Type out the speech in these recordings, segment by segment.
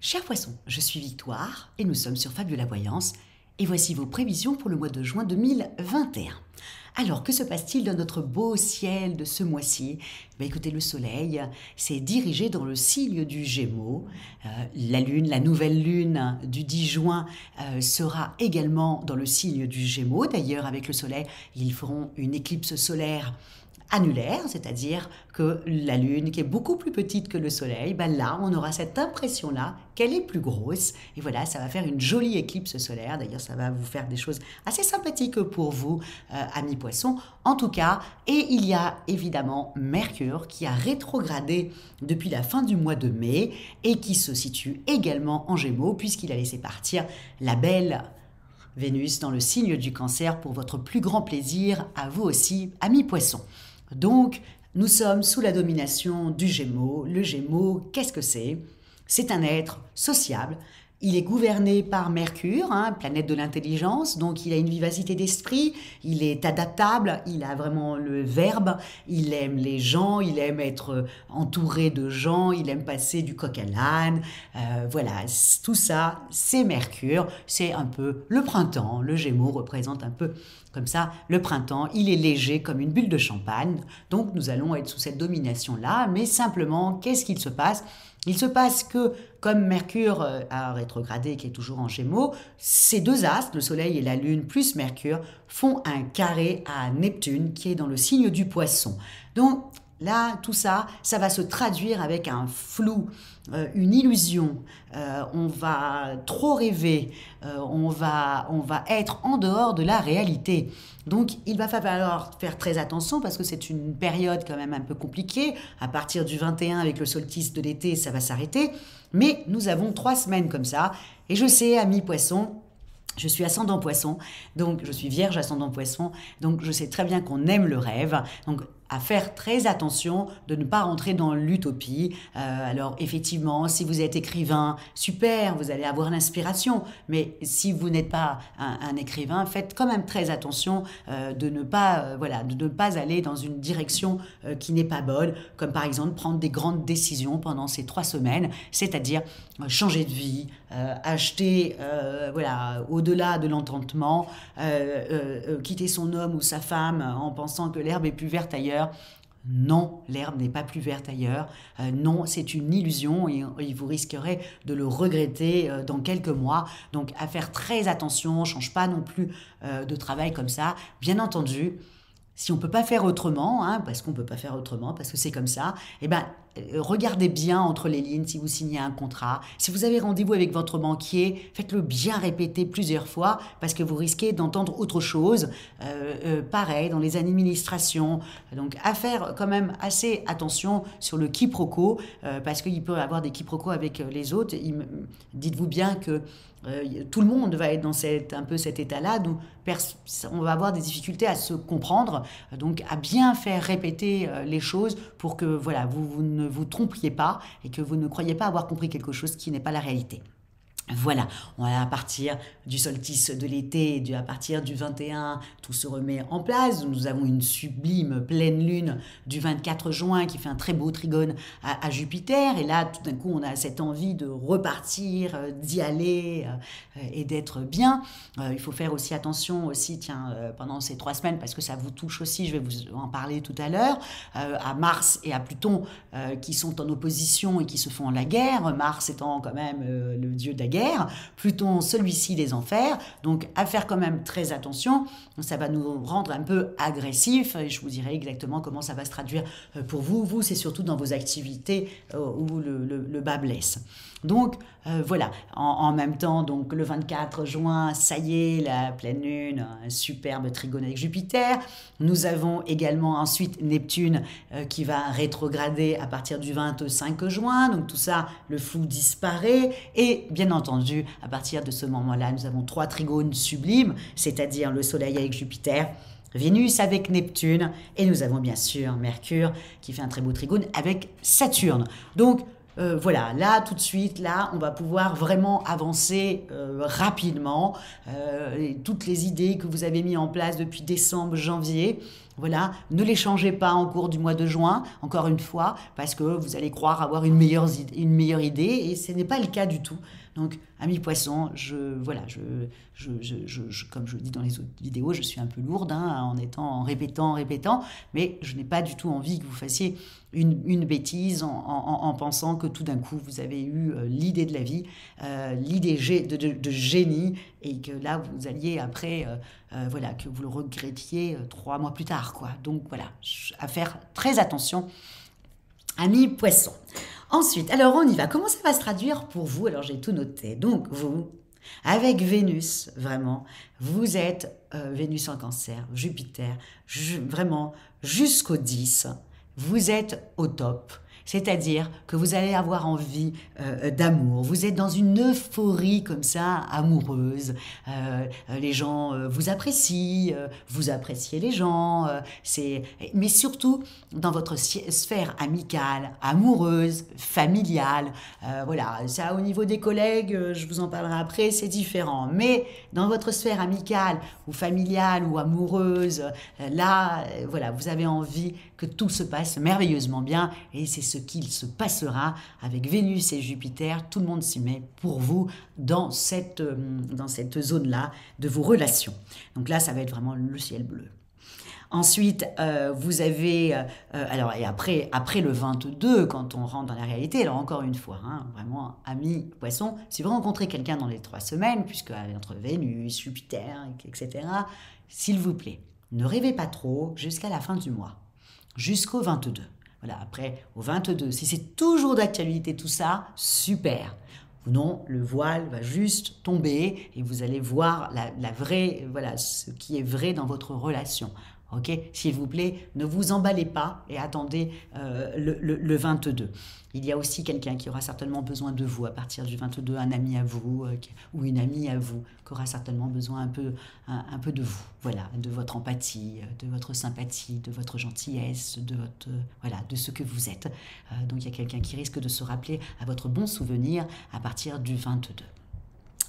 Chers poissons, je suis Victoire et nous sommes sur Fabiola Voyance et voici vos prévisions pour le mois de juin 2021. Alors, que se passe-t-il dans notre beau ciel de ce mois-ci? Écoutez, le soleil s'est dirigé dans le signe du Gémeaux. La lune, la nouvelle lune du 10 juin sera également dans le signe du Gémeaux. D'ailleurs, avec le soleil, ils feront une éclipse solaire annulaire, c'est-à-dire que la Lune, qui est beaucoup plus petite que le Soleil, là, on aura cette impression-là qu'elle est plus grosse. Et voilà, ça va faire une jolie éclipse solaire. D'ailleurs, ça va vous faire des choses assez sympathiques pour vous, amis poissons. En tout cas, et il y a évidemment Mercure qui a rétrogradé depuis la fin du mois de mai et qui se situe également en Gémeaux puisqu'il a laissé partir la belle Vénus dans le signe du Cancer pour votre plus grand plaisir, à vous aussi, amis poissons. Donc, nous sommes sous la domination du Gémeaux. Le Gémeaux, qu'est-ce que c'est? C'est un être sociable. Il est gouverné par Mercure, planète de l'intelligence, donc il a une vivacité d'esprit, il est adaptable, il a vraiment le verbe, il aime les gens, il aime être entouré de gens, il aime passer du coq à l'âne. Voilà, tout ça, c'est Mercure, c'est un peu le printemps. Le Gémeaux représente un peu comme ça le printemps. Il est léger comme une bulle de champagne, donc nous allons être sous cette domination-là, mais simplement, qu'est-ce qu'il se passe? Il se passe que, comme Mercure a rétrogradé, qui est toujours en Gémeaux, ces deux astres, le Soleil et la Lune, plus Mercure, font un carré à Neptune, qui est dans le signe du Poisson. Donc là, tout ça, ça va se traduire avec un flou, une illusion. On va trop rêver, on va être en dehors de la réalité. Donc, il va falloir faire très attention parce que c'est une période quand même un peu compliquée. À partir du 21, avec le solstice de l'été, ça va s'arrêter. Mais nous avons 3 semaines comme ça. Et je sais, amis poissons, je suis ascendant poisson, donc je suis vierge ascendant poisson, donc je sais très bien qu'on aime le rêve. Donc, à faire très attention de ne pas rentrer dans l'utopie. Alors effectivement, si vous êtes écrivain, super, vous allez avoir l'inspiration. Mais si vous n'êtes pas un écrivain, faites quand même très attention de ne pas, de ne pas aller dans une direction qui n'est pas bonne, comme par exemple prendre des grandes décisions pendant ces 3 semaines, c'est-à-dire changer de vie, acheter, au-delà de l'entendement, quitter son homme ou sa femme en pensant que l'herbe est plus verte ailleurs. Non, l'herbe n'est pas plus verte ailleurs. Non, c'est une illusion et vous risquerez de le regretter dans quelques mois. Donc, à faire très attention, on ne change pas non plus de travail comme ça. Bien entendu, si on ne peut pas faire autrement, parce qu'on ne peut pas faire autrement, parce que c'est comme ça, regardez bien entre les lignes si vous signez un contrat. Si vous avez rendez-vous avec votre banquier, faites-le bien répéter plusieurs fois parce que vous risquez d'entendre autre chose. Pareil, dans les administrations. Donc, à faire quand même assez attention sur le quiproquo parce qu'il peut y avoir des quiproquos avec les autres. Dites-vous bien que tout le monde va être dans un peu cet état-là, donc on va avoir des difficultés à se comprendre, donc à bien faire répéter les choses pour que vous ne vous trompiez pas et que vous ne croyez pas avoir compris quelque chose qui n'est pas la réalité. Voilà, on va à partir du solstice de l'été, à partir du 21, tout se remet en place. Nous avons une sublime pleine lune du 24 juin qui fait un très beau trigone à Jupiter. Et là, tout d'un coup, on a cette envie de repartir, d'y aller et d'être bien. Il faut faire aussi attention aussi, pendant ces 3 semaines, parce que ça vous touche aussi, je vais vous en parler tout à l'heure, à Mars et à Pluton qui sont en opposition et qui se font la guerre. Mars étant quand même le dieu de la guerre. Pluton, celui-ci des enfers, donc à faire quand même très attention, ça va nous rendre un peu agressifs et je vous dirai exactement comment ça va se traduire pour vous. Vous, c'est surtout dans vos activités où le bas blesse. Donc voilà, en même temps, donc le 24 juin, ça y est, la pleine lune, un superbe trigone avec Jupiter. Nous avons également ensuite Neptune qui va rétrograder à partir du 25 juin, donc tout ça, le flou disparaît et bien entendu, à partir de ce moment-là, nous avons 3 trigones sublimes, c'est-à-dire le Soleil avec Jupiter, Vénus avec Neptune et nous avons bien sûr Mercure qui fait un très beau trigone avec Saturne. Donc voilà, là tout de suite, là on va pouvoir vraiment avancer rapidement. Toutes les idées que vous avez mises en place depuis décembre, janvier, Voilà, ne les changez pas en cours du mois de juin, encore une fois, parce que vous allez croire avoir une meilleure idée et ce n'est pas le cas du tout. Donc, amis poissons, voilà, comme je le dis dans les autres vidéos, je suis un peu lourde hein, en répétant, mais je n'ai pas du tout envie que vous fassiez une bêtise en pensant que tout d'un coup vous avez eu l'idée de la vie, l'idée de génie, et que là vous alliez après, voilà, que vous le regrettiez 3 mois plus tard, quoi. Donc voilà, à faire très attention, amis poissons. Ensuite, alors on y va. Comment ça va se traduire pour vous? Alors j'ai tout noté. Donc vous, avec Vénus, vraiment, vous êtes Vénus en Cancer, Jupiter, vraiment jusqu'au 10, vous êtes au top. C'est-à-dire que vous allez avoir envie d'amour. Vous êtes dans une euphorie comme ça, amoureuse. Les gens vous apprécient, vous appréciez les gens. Mais surtout dans votre sphère amicale, amoureuse, familiale. Voilà, ça au niveau des collègues, je vous en parlerai après, c'est différent. Mais dans votre sphère amicale ou familiale ou amoureuse, là, voilà, vous avez envie que tout se passe merveilleusement bien, et c'est ce qu'il se passera avec Vénus et Jupiter. Tout le monde s'y met pour vous dans cette zone-là de vos relations. Donc là, ça va être vraiment le ciel bleu. Ensuite, vous avez, alors et après le 22, quand on rentre dans la réalité, alors encore une fois, hein, vraiment, amis poissons, si vous rencontrez quelqu'un dans les 3 semaines, puisque entre Vénus, Jupiter, etc., s'il vous plaît, ne rêvez pas trop jusqu'à la fin du mois, jusqu'au 22. Voilà, après, au 22, si c'est toujours d'actualité tout ça, super. Non, le voile va juste tomber et vous allez voir la vraie, voilà, ce qui est vrai dans votre relation. Ok, s'il vous plaît, ne vous emballez pas et attendez le 22. Il y a aussi quelqu'un qui aura certainement besoin de vous à partir du 22, un ami à vous ou une amie à vous qui aura certainement besoin un peu de vous, voilà, de votre empathie, de votre sympathie, de votre gentillesse, voilà, de ce que vous êtes. Donc il y a quelqu'un qui risque de se rappeler à votre bon souvenir à partir du 22.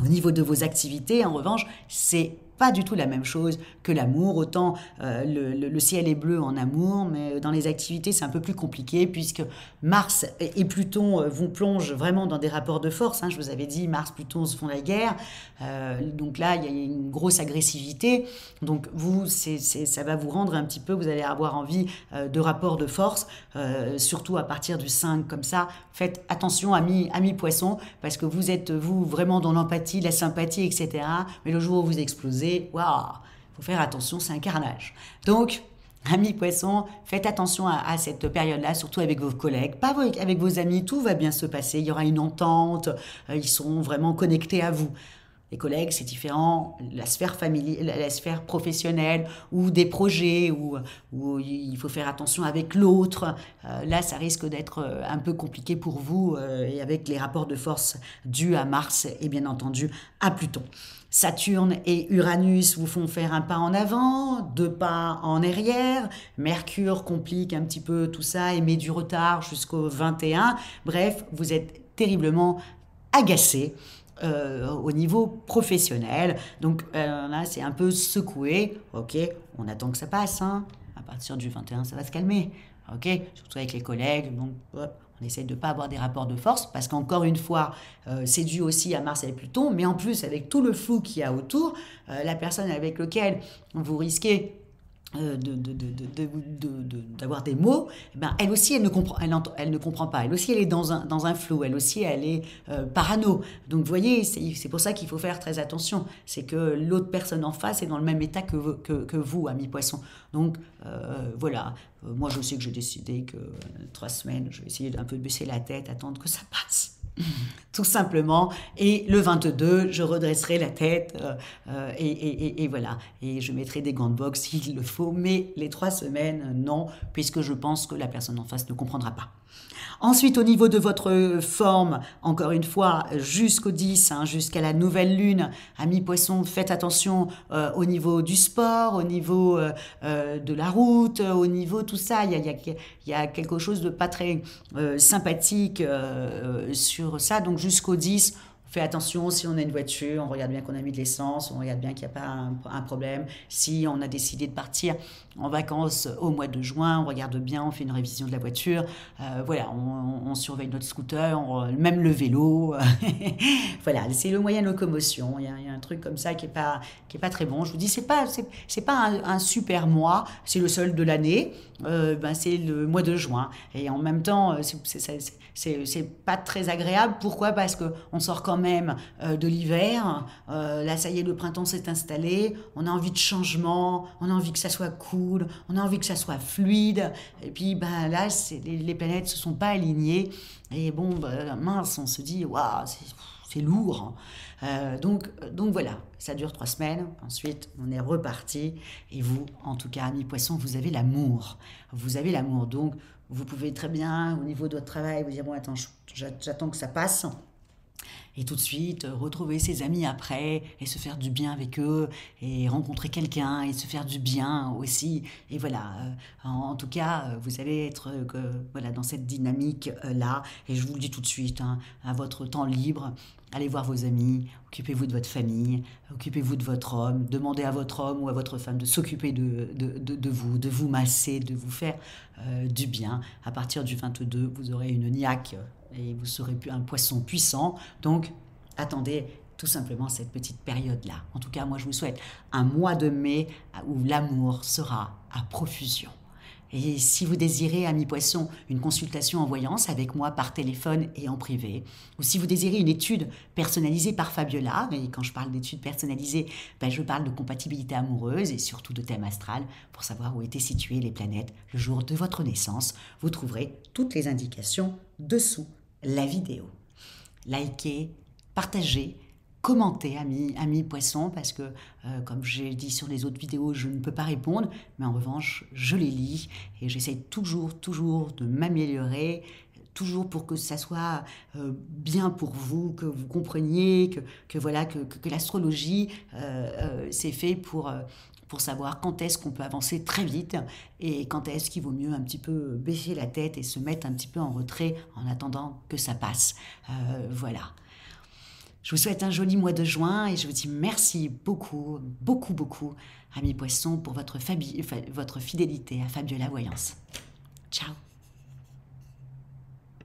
Au niveau de vos activités, en revanche, c'est pas du tout la même chose que l'amour. Autant le ciel est bleu en amour, mais dans les activités, c'est un peu plus compliqué puisque Mars et Pluton vous plongent vraiment dans des rapports de force. Hein. Je vous avais dit, Mars, Pluton se font la guerre. Donc là, il y a une grosse agressivité. Donc vous, ça va vous rendre un petit peu, vous allez avoir envie de rapports de force, surtout à partir du 5 comme ça. Faites attention, amis poissons, parce que vous êtes, vous, vraiment dans l'empathie, la sympathie, etc. Mais le jour où vous explosez, waouh, faut faire attention, c'est un carnage. Donc, amis poissons, faites attention à cette période-là, surtout avec vos collègues, pas avec vos amis, tout va bien se passer, il y aura une entente, ils seront vraiment connectés à vous. Les collègues, c'est différent, la sphère familiale, la sphère professionnelle ou des projets où il faut faire attention avec l'autre. Là, ça risque d'être un peu compliqué pour vous et avec les rapports de force dus à Mars et bien entendu à Pluton. Saturne et Uranus vous font faire un pas en avant, 2 pas en arrière. Mercure complique un petit peu tout ça et met du retard jusqu'au 21. Bref, vous êtes terriblement agacés. Au niveau professionnel. Donc là, c'est un peu secoué. Ok, on attend que ça passe. Hein. À partir du 21, ça va se calmer. Ok, surtout avec les collègues. Donc, on essaye de ne pas avoir des rapports de force parce qu'encore une fois, c'est dû aussi à Mars et Pluton. Mais en plus, avec tout le flou qu'il y a autour, la personne avec laquelle vous risquez d'avoir des mots, eh ben, elle aussi, elle ne comprend pas. Elle aussi, elle est dans un flou. Elle aussi, elle est parano. Donc, vous voyez, c'est pour ça qu'il faut faire très attention. C'est que l'autre personne en face est dans le même état que vous, amis poissons. Donc, voilà. Moi, je sais que j'ai décidé que 3 semaines, je vais essayer d'un peu de baisser la tête, attendre que ça passe. Tout simplement, et le 22, je redresserai la tête et voilà, et je mettrai des gants de boxe s'il le faut, mais les 3 semaines, non, puisque je pense que la personne en face ne comprendra pas. Ensuite, au niveau de votre forme, encore une fois, jusqu'au 10, hein, jusqu'à la nouvelle lune, amis poissons, faites attention au niveau du sport, au niveau de la route, au niveau tout ça. Il y a quelque chose de pas très sympathique sur ça. Donc jusqu'au 10, fait attention si on a une voiture, on regarde bien qu'on a mis de l'essence, on regarde bien qu'il n'y a pas un problème. Si on a décidé de partir en vacances au mois de juin, on regarde bien, on fait une révision de la voiture. Voilà, on surveille notre scooter, même le vélo. Voilà, c'est le moyen de locomotion. Il y a un truc comme ça qui est pas très bon. Je vous dis, c'est pas un super mois, c'est le seul de l'année. C'est le mois de juin. Et en même temps, c'est pas très agréable. Pourquoi? Parce qu'on sort quand même de l'hiver. Là, ça y est, le printemps s'est installé. On a envie de changement. On a envie que ça soit cool. On a envie que ça soit fluide. Et puis, là, les planètes se sont pas alignées. Et bon, mince, on se dit, waouh, c'est lourd. Donc voilà, ça dure 3 semaines. Ensuite, on est reparti. Et vous, en tout cas, amis poissons, vous avez l'amour. Vous avez l'amour. Donc, vous pouvez très bien, au niveau de votre travail, vous dire, bon, attends, j'attends que ça passe. Et tout de suite, retrouver ses amis après et se faire du bien avec eux et rencontrer quelqu'un et se faire du bien aussi. Et voilà, en tout cas, vous allez être voilà, dans cette dynamique-là. Et je vous le dis tout de suite, hein, à votre temps libre, allez voir vos amis, occupez-vous de votre famille, occupez-vous de votre homme, demandez à votre homme ou à votre femme de s'occuper de vous masser, de vous faire du bien. À partir du 22, vous aurez une niaque et vous serez un poisson puissant. Donc, attendez tout simplement cette petite période-là. En tout cas, moi, je vous souhaite un mois de mai où l'amour sera à profusion. Et si vous désirez, amis poissons, une consultation en voyance avec moi par téléphone et en privé, ou si vous désirez une étude personnalisée par Fabiola, et quand je parle d'études personnalisées, je parle de compatibilité amoureuse et surtout de thème astral, pour savoir où étaient situées les planètes le jour de votre naissance, vous trouverez toutes les indications dessous la vidéo. Likez, partagez, commentez, amis poissons, parce que, comme j'ai dit sur les autres vidéos, je ne peux pas répondre, mais en revanche, je les lis et j'essaie toujours de m'améliorer, toujours pour que ça soit bien pour vous, que vous compreniez, que l'astrologie, c'est fait pour savoir quand est-ce qu'on peut avancer très vite et quand est-ce qu'il vaut mieux un petit peu baisser la tête et se mettre un petit peu en retrait en attendant que ça passe. Voilà. Je vous souhaite un joli mois de juin et je vous dis merci beaucoup, amis poissons, pour votre fidélité à Fabiola Voyance. Ciao.